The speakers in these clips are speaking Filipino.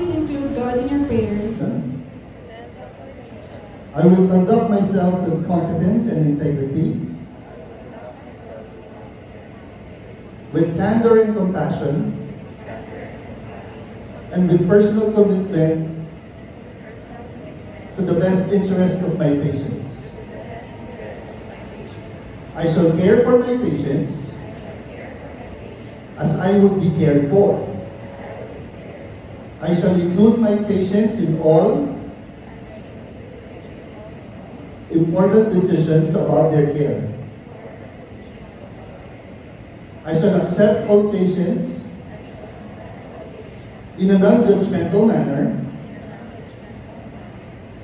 always include God in your prayers. I will conduct myself with competence and integrity, with candor and compassion, and with personal commitment to the best interest of my patients. I shall care for my patients as I would be cared for. I shall include my patients in all important decisions about their care. I shall accept all patients in a non-judgmental manner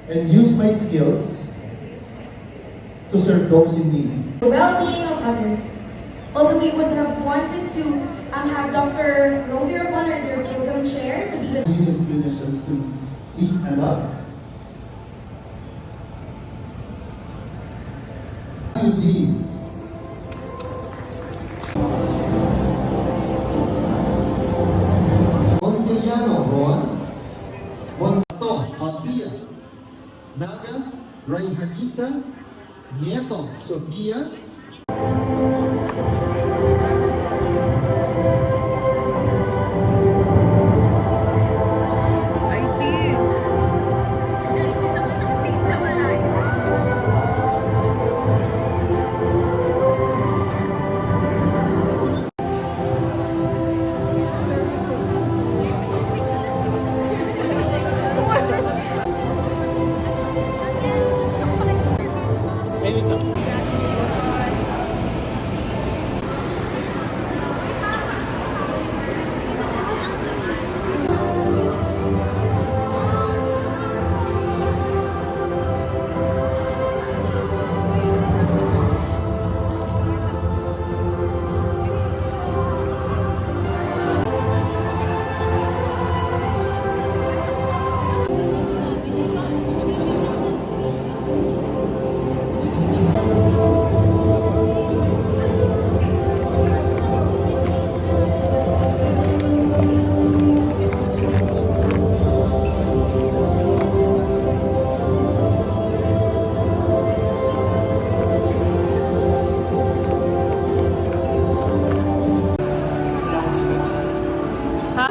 and use my skills to serve those in need. The well-being of others. Although we would have wanted to have Dr. Romy Ravon, their program chair, to be the These clinicians to please stand up. Eugene. Montellano, Ron. Monto, Althea. Naga, Reinhardisa. Nieto, Sofia.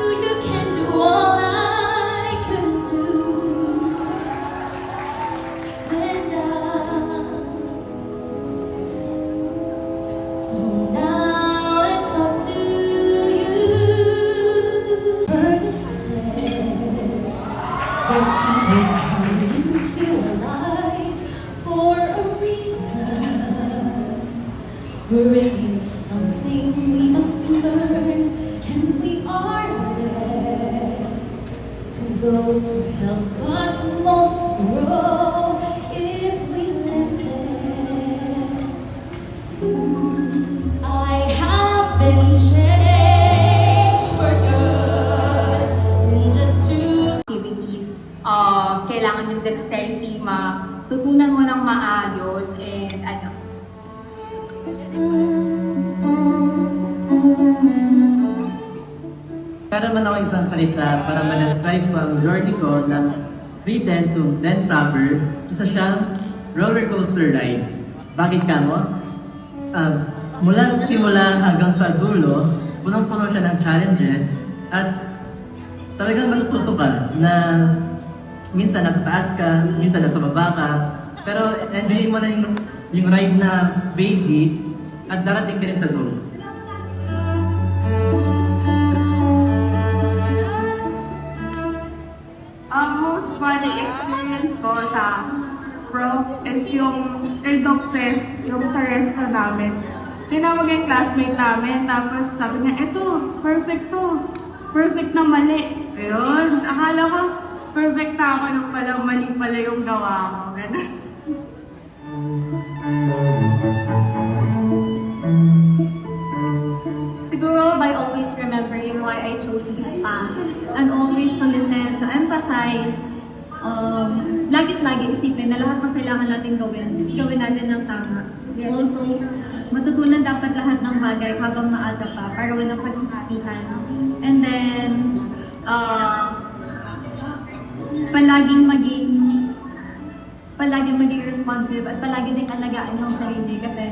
You can do all I couldn't do. And so now it's up to you. Heard it said that people come into our lives for a reason, bringing something we must learn. And we are led to those who help us most grow if we let them. I have been changed for good in just 2 activities. Kailangan yung dexterity, matutunan mo ng maayos and Para man ako isang salita para ma-describe ko ang journey ko ng pre-10 to 10 proper, isa siyang roller coaster ride. Bakit ka mo? Mula sa simula hanggang sa dulo, punong-puno siya ng challenges at talagang matututo ka na minsan nasa taas ka, minsan nasa baba ka, pero enjoy mo na yung ride na baby at darating ka rin sa dulo. Ang most funny experience ko sa prof is yung kay Doc Ses, yung sa resto namin. Tinawag yung classmate namin, tapos sabi niya, eto, perfect to. Perfect na mali. Ayun, akala ko perfect na ako nung pala mali pala yung gawa ko. Ganun. siguro by always remembering why I chose this path and always to listen, to empathize, lagi isipin na lahat ng kailangan natin gawin is gawin natin ng tama. Also, matutunan dapat lahat ng bagay habang maaga pa para walang pagsisisihan. And then, palaging maging responsive at palagi din alagaan yung sarili kasi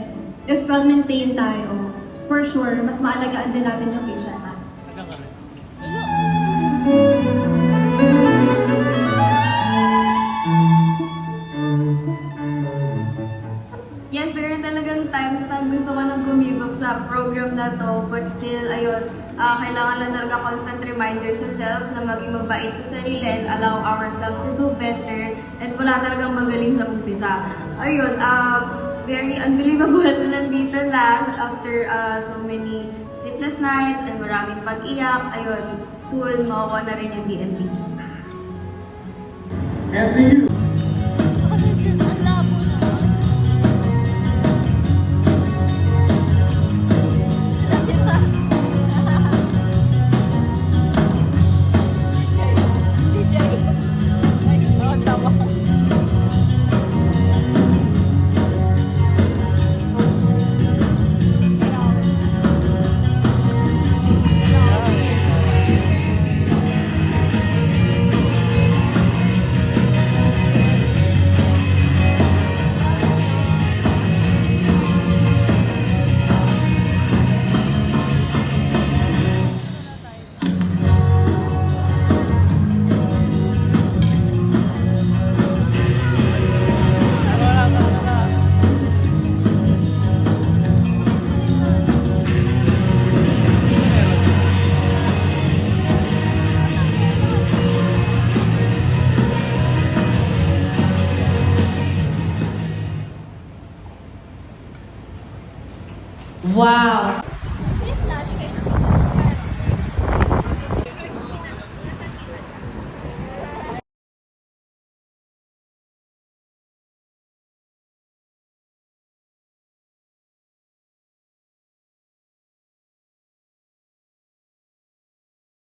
if well-maintained tayo, for sure, mas maalagaan din natin yung patient natin. Yes, meron talagang times na gusto ko nang give up sa program na to, but still, ayun, kailangan lang talaga constant reminder sa self na maging mabait sa sarili and allow ourselves to do better and wala talagang magaling sa umpisa. Ayun, very unbelievable nandito na after so many sleepless nights and maraming pag-iyak. Ayun, soon makukuha na rin yung DMD. After you. Wow!